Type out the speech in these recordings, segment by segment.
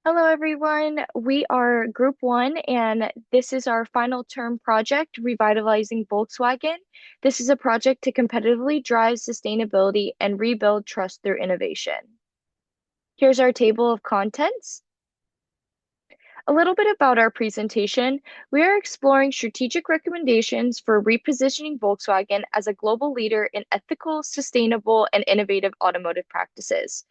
Hello, everyone. We are Group One, and this is our final term project, Revitalizing Volkswagen. This is a project to competitively drive sustainability and rebuild trust through innovation. Here's our table of contents. A little bit about our presentation. We are exploring strategic recommendations for repositioning Volkswagen as a global leader in ethical, sustainable, and innovative automotive practices.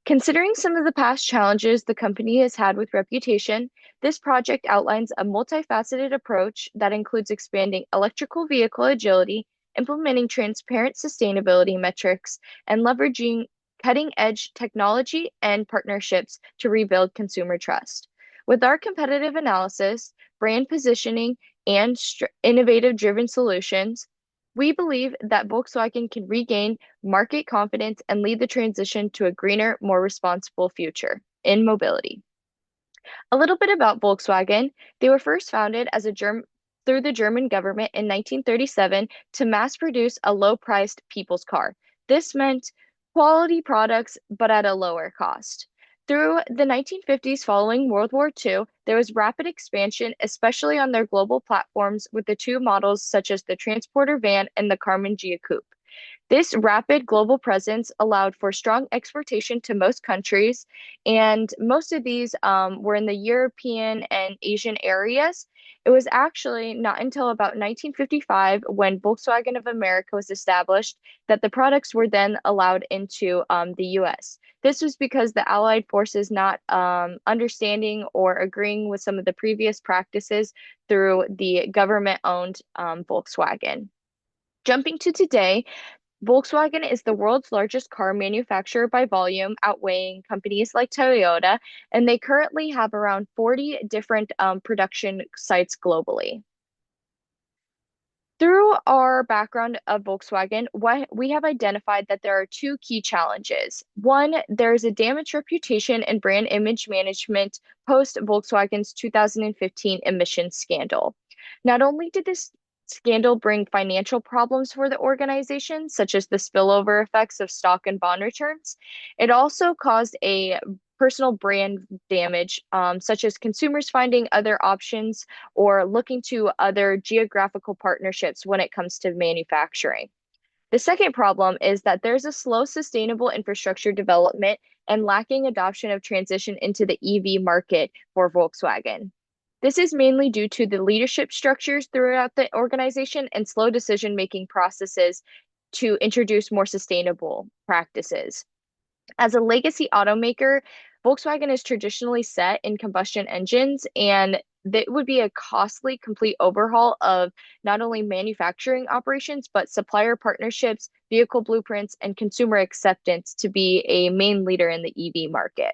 Considering some of the past challenges the company has had with reputation, this project outlines a multifaceted approach that includes expanding electrical vehicle agility, implementing transparent sustainability metrics, and leveraging cutting-edge technology and partnerships to rebuild consumer trust. With our competitive analysis, brand positioning, and innovative-driven solutions, we believe that Volkswagen can regain market confidence, and lead the transition to a greener, more responsible future in mobility. A little bit about Volkswagen. They were first founded as a through the German government in 1937 to mass produce a low-priced people's car. This meant quality products, but at a lower cost. Through the 1950s, following World War II, there was rapid expansion, especially on their global platforms, with the two models such as the Transporter van and the Karmann Ghia Coupe. This rapid global presence allowed for strong exportation to most countries, and most of these were in the European and Asian areas. It was actually not until about 1955, when Volkswagen of America was established, that the products were then allowed into the US. This was because the Allied forces not understanding or agreeing with some of the previous practices through the government-owned Volkswagen. Jumping to today, Volkswagen is the world's largest car manufacturer by volume, outweighing companies like Toyota, and they currently have around 40 different production sites globally. Through our background of Volkswagen, what we have identified that there are two key challenges. One, there is a damaged reputation and brand image management post Volkswagen's 2015 emissions scandal. Not only did this scandal bring financial problems for the organization, such as the spillover effects of stock and bond returns, it also caused a personal brand damage, such as consumers finding other options or looking to other geographical partnerships when it comes to manufacturing. The second problem is that there's a slow, sustainable infrastructure development and lacking adoption of transition into the EV market for Volkswagen. This is mainly due to the leadership structures throughout the organization and slow decision-making processes to introduce more sustainable practices. As a legacy automaker, Volkswagen is traditionally set in combustion engines, and that would be a costly complete overhaul of not only manufacturing operations, but supplier partnerships, vehicle blueprints, and consumer acceptance to be a main leader in the EV market.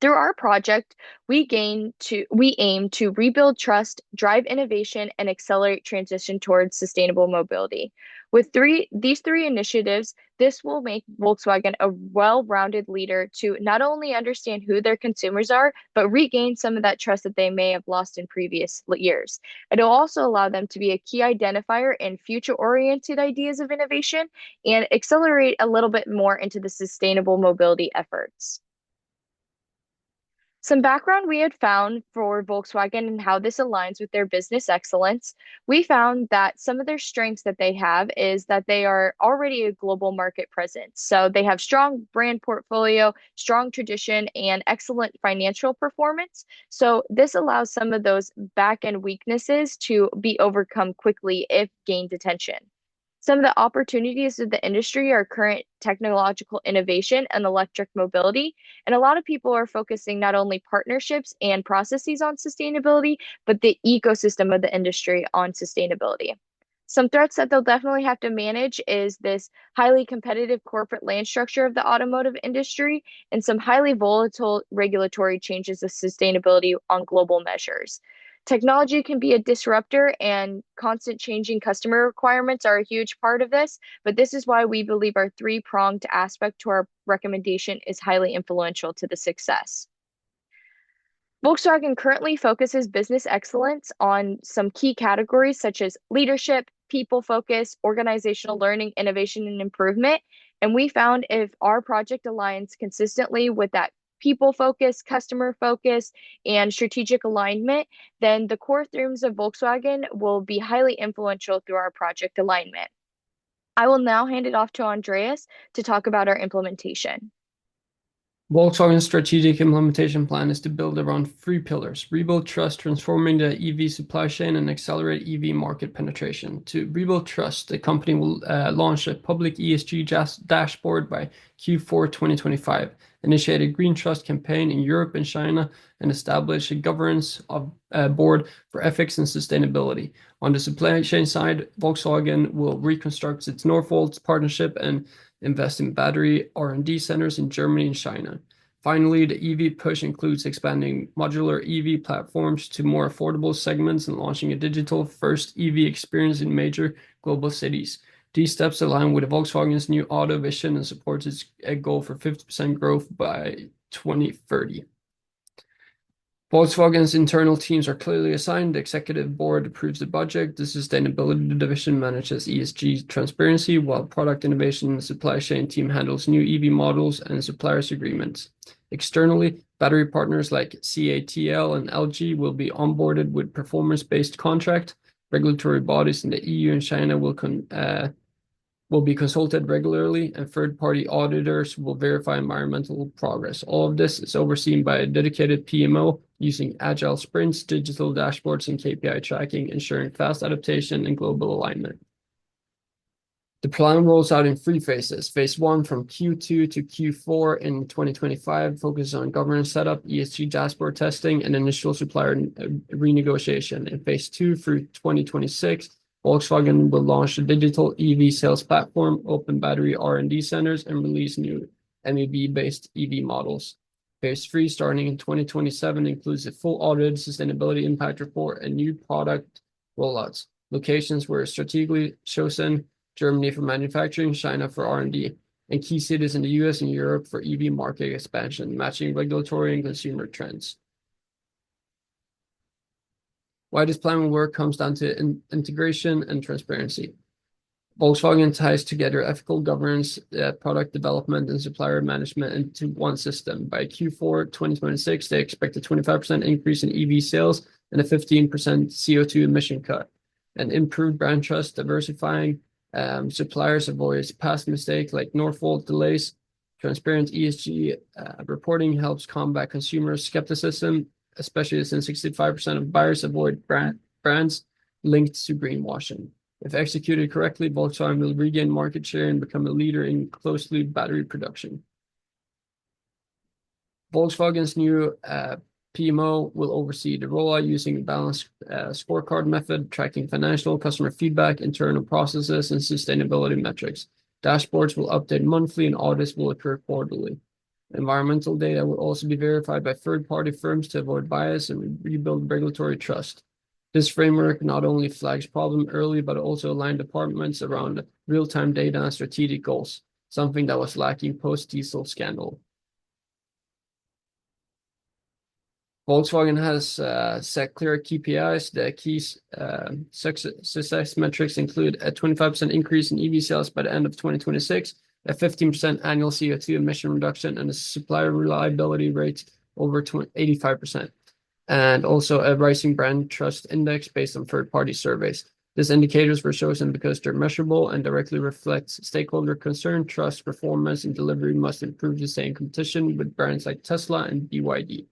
Through our project, we aim to rebuild trust, drive innovation, and accelerate transition towards sustainable mobility. With these three initiatives, this will make Volkswagen a well-rounded leader to not only understand who their consumers are, but regain some of that trust that they may have lost in previous years. It'll also allow them to be a key identifier in future-oriented ideas of innovation and accelerate a little bit more into the sustainable mobility efforts. Some background we had found for Volkswagen and how this aligns with their business excellence. We found that some of their strengths that they have is that they are already a global market presence. So they have strong brand portfolio, strong tradition, and excellent financial performance. So this allows some of those back end weaknesses to be overcome quickly if gained attention. Some of the opportunities of the industry are current technological innovation and electric mobility. And a lot of people are focusing not only partnerships and processes on sustainability, but the ecosystem of the industry on sustainability. Some threats that they'll definitely have to manage is this highly competitive corporate land structure of the automotive industry and some highly volatile regulatory changes of sustainability on global measures. Technology can be a disruptor, and constant changing customer requirements are a huge part of this. But this is why we believe our three-pronged aspect to our recommendation is highly influential to the success. Volkswagen currently focuses business excellence on some key categories such as leadership, people focus, organizational learning, innovation, and improvement. And we found if our project aligns consistently with that people focus, customer focus, and strategic alignment, then the core themes of Volkswagen will be highly influential through our project alignment. I will now hand it off to Andreas to talk about our implementation. Volkswagen's strategic implementation plan is to build around three pillars: rebuild trust, transforming the EV supply chain, and accelerate EV market penetration. To rebuild trust, the company will launch a public ESG dashboard by Q4 2025, initiate a Green Trust campaign in Europe and China, and establish a governance board for ethics and sustainability. On the supply chain side, Volkswagen will reconstruct its Northvolt partnership and invest in battery R&D centers in Germany and China. Finally, the EV push includes expanding modular EV platforms to more affordable segments and launching a digital-first EV experience in major global cities. These steps align with Volkswagen's new auto vision and supports its goal for 50% growth by 2030. Volkswagen's internal teams are clearly assigned. The executive board approves the budget. The sustainability division manages ESG transparency, while product innovation and supply chain team handles new EV models and suppliers agreements. Externally, battery partners like CATL and LG will be onboarded with performance-based contract. Regulatory bodies in the EU and China will be consulted regularly, and third-party auditors will verify environmental progress. All of this is overseen by a dedicated PMO using agile sprints, digital dashboards, and KPI tracking, ensuring fast adaptation and global alignment. The plan rolls out in three phases. Phase 1 from Q2 to Q4 in 2025 focuses on governance setup, ESG dashboard testing, and initial supplier renegotiation. In Phase 2 through 2026, Volkswagen will launch a digital EV sales platform, open battery R&D centers, and release new MEB-based EV models. Phase 3, starting in 2027, includes a full audited sustainability impact report and new product rollouts. Locations were strategically chosen: Germany for manufacturing, China for R&D, and key cities in the US and Europe for EV market expansion, matching regulatory and consumer trends. Why this plan will work comes down to integration and transparency. Volkswagen ties together ethical governance, product development, and supplier management into one system. By Q4 2026, they expect a 25% increase in EV sales and a 15% CO2 emission cut. And improved brand trust, diversifying suppliers avoids past mistakes like Northvolt delays. Transparent ESG reporting helps combat consumer skepticism, especially since 65% of buyers avoid brands linked to greenwashing. If executed correctly, Volkswagen will regain market share and become a leader in closed-loop battery production. Volkswagen's new PMO will oversee the rollout using a balanced scorecard method, tracking financial, customer feedback, internal processes, and sustainability metrics. Dashboards will update monthly and audits will occur quarterly. Environmental data will also be verified by third-party firms to avoid bias and rebuild regulatory trust. This framework not only flags problem early, but also aligns departments around real-time data and strategic goals, something that was lacking post-diesel scandal. Volkswagen has set clear KPIs. The key success metrics include a 25% increase in EV sales by the end of 2026, a 15% annual CO2 emission reduction, and a supplier reliability rate over 85%, and also a rising brand trust index based on third-party surveys. These indicators were chosen because they're measurable and directly reflect stakeholder concern. Trust, performance, and delivery must improve to stay in competition with brands like Tesla and BYD.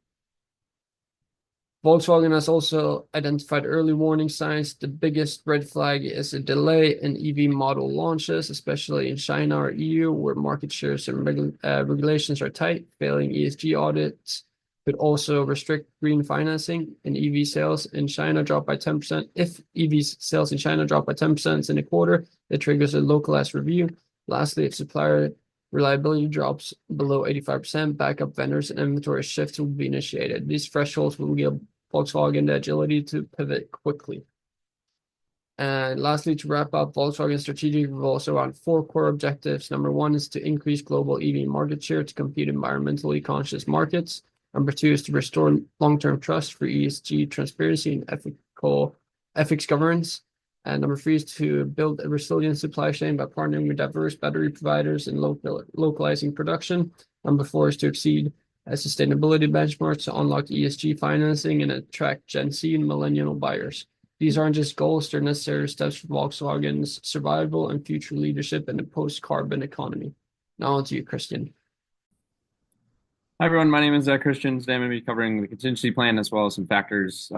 Volkswagen has also identified early warning signs. The biggest red flag is a delay in EV model launches, especially in China or EU, where market shares and regulations are tight. Failing ESG audits could also restrict green financing, and EV sales in China drop by 10%. If EV sales in China drop by 10% in a quarter, it triggers a localized review. Lastly, if supplier reliability drops below 85%, backup vendors and inventory shifts will be initiated. These thresholds will give Volkswagen the agility to pivot quickly. And lastly, to wrap up, Volkswagen's strategy revolves around four core objectives. Number one is to increase global EV market share to compete in environmentally conscious markets. Number two is to restore long-term trust for ESG transparency and ethics governance. And number three is to build a resilient supply chain by partnering with diverse battery providers and localizing production. Number four is to exceed sustainability benchmarks to unlock ESG financing and attract Gen Z and millennial buyers. These aren't just goals, they're necessary steps for Volkswagen's survival and future leadership in a post-carbon economy. Now on to you, Christian. Hi, everyone. My name is Christian. Today I'm going to be covering the contingency plan as well as some factors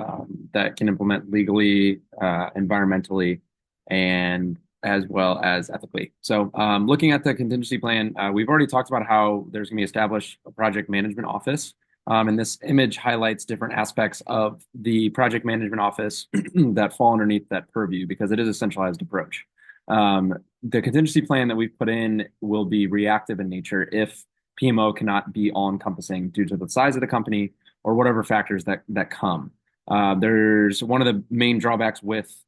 that can implement legally, environmentally, and as well as ethically. So looking at the contingency plan, we've already talked about how there's going to be established a project management office. And this image highlights different aspects of the project management office that fall underneath that purview because it is a centralized approach. The contingency plan that we've put in will be reactive in nature if PMO cannot be all-encompassing due to the size of the company or whatever factors that come. There's one of the main drawbacks with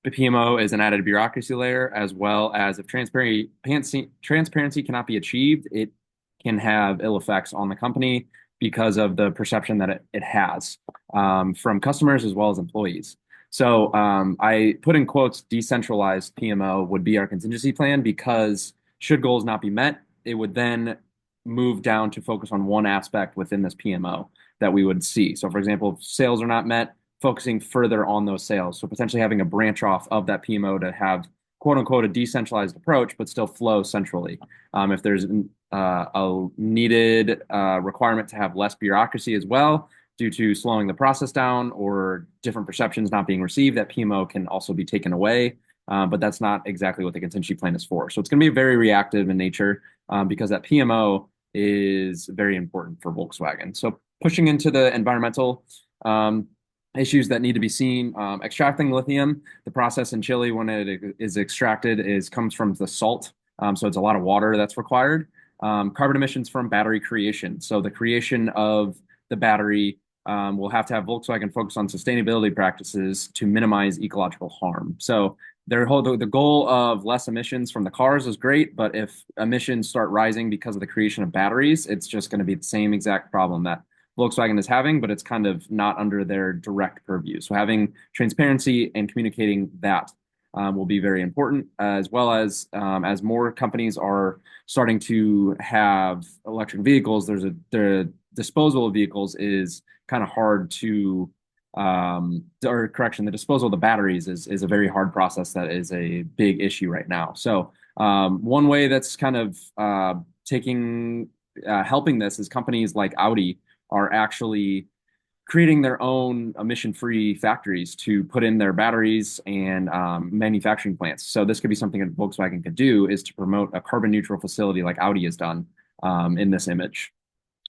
the PMO is an added bureaucracy layer, as well as if transparency cannot be achieved, it can have ill effects on the company because of the perception that it has from customers as well as employees. So I put in quotes, decentralized PMO would be our contingency plan because should goals not be met, it would then move down to focus on one aspect within this PMO that we would see. So for example, if sales are not met, focusing further on those sales. So potentially having a branch off of that PMO to have quote unquote a decentralized approach, but still flow centrally. If there's a needed requirement to have less bureaucracy as well, due to slowing the process down or different perceptions not being received, that PMO can also be taken away. But that's not exactly what the contingency plan is for. So it's going to be very reactive in nature because that PMO is very important for Volkswagen. So pushing into the environmental issues that need to be seen, extracting lithium, the process in Chile when it is extracted comes from the salt. So it's a lot of water that's required. Carbon emissions from battery creation. So the creation of the battery will have to have Volkswagen focus on sustainability practices to minimize ecological harm. So the goal of less emissions from the cars is great, but if emissions start rising because of the creation of batteries, it's just going to be the same exact problem that Volkswagen is having, but it's kind of not under their direct purview. So having transparency and communicating that will be very important, as well as more companies are starting to have electric vehicles, the disposal of vehicles is kind of hard to the disposal of the batteries is a very hard process that is a big issue right now. So one way that's kind of helping this is companies like Audi are actually creating their own emission-free factories to put in their batteries and manufacturing plants. So this could be something that Volkswagen could do is to promote a carbon neutral facility like Audi has done in this image.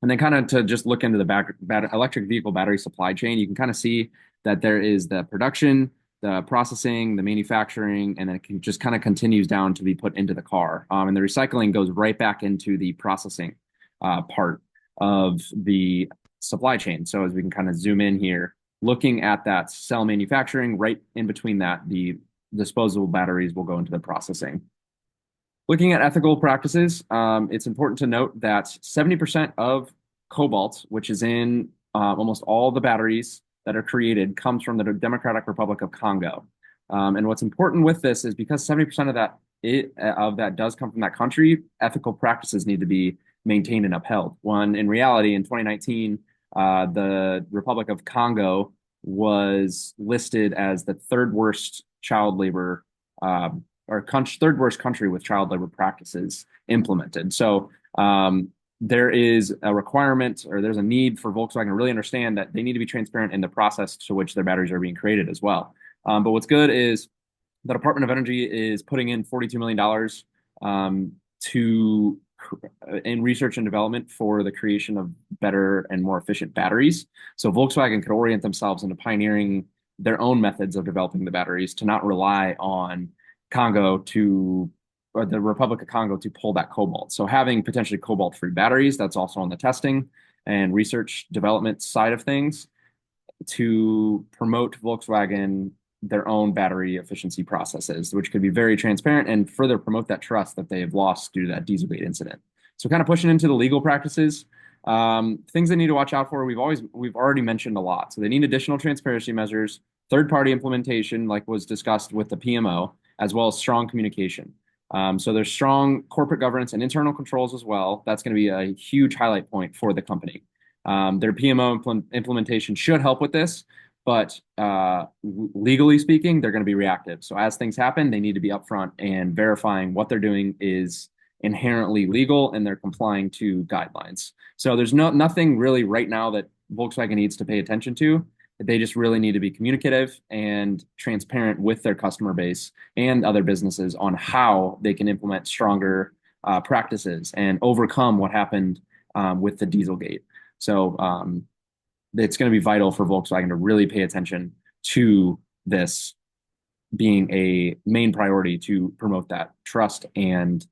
And then kind of to just look into the electric vehicle battery supply chain, you can kind of see that there is the production, the processing, the manufacturing, and then it just kind of continues down to be put into the car. And the recycling goes right back into the processing part of the supply chain. So as we can kind of zoom in here, looking at that cell manufacturing, right in between that, the disposable batteries will go into the processing. Looking at ethical practices, it's important to note that 70% of cobalt, which is in almost all the batteries that are created, comes from the Democratic Republic of Congo. And what's important with this is because 70% of that does come from that country, ethical practices need to be maintained and upheld. In reality, in 2019, the Republic of Congo was listed as the third worst child labor third worst country with child labor practices implemented. So there is a requirement or there's a need for Volkswagen to really understand that they need to be transparent in the process to which their batteries are being created as well. But what's good is the Department of Energy is putting in $42 million in research and development for the creation of better and more efficient batteries. So Volkswagen could orient themselves into pioneering their own methods of developing the batteries to not rely on or the Republic of Congo to pull that cobalt. So having potentially cobalt-free batteries, that's also on the testing and research development side of things to promote Volkswagen their own battery efficiency processes, which could be very transparent and further promote that trust that they have lost due to that Dieselgate incident. So kind of pushing into the legal practices, things they need to watch out for, we've already mentioned a lot. So they need additional transparency measures, third-party implementation, like was discussed with the PMO, as well as strong communication. So there's strong corporate governance and internal controls as well. That's going to be a huge highlight point for the company. Their PMO implementation should help with this, but legally speaking, they're going to be reactive. So as things happen, they need to be upfront and verifying what they're doing is inherently legal and they're complying to guidelines. So there's nothing really right now that Volkswagen needs to pay attention to. They just really need to be communicative and transparent with their customer base and other businesses on how they can implement stronger practices and overcome what happened with the Dieselgate. So it's going to be vital for Volkswagen to really pay attention to this being a main priority to promote that trust and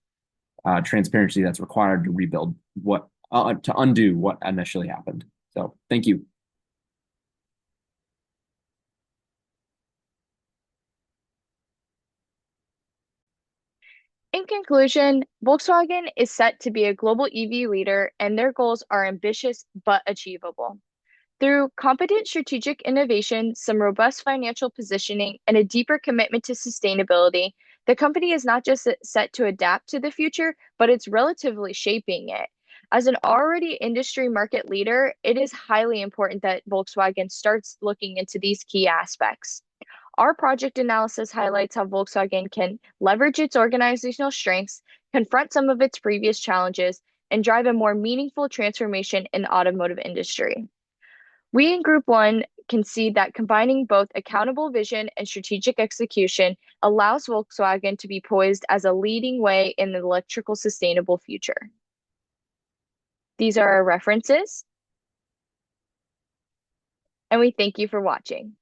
transparency that's required to rebuild to undo what initially happened. So thank you. In conclusion, Volkswagen is set to be a global EV leader, and their goals are ambitious but achievable. Through competent strategic innovation, some robust financial positioning, and a deeper commitment to sustainability, the company is not just set to adapt to the future, but it's relatively shaping it. As an already industry market leader, it is highly important that Volkswagen starts looking into these key aspects. Our project analysis highlights how Volkswagen can leverage its organizational strengths, confront some of its previous challenges, and drive a more meaningful transformation in the automotive industry. We in Group 1 can see that combining both accountable vision and strategic execution allows Volkswagen to be poised as a leading way in the electrical sustainable future. These are our references, and we thank you for watching.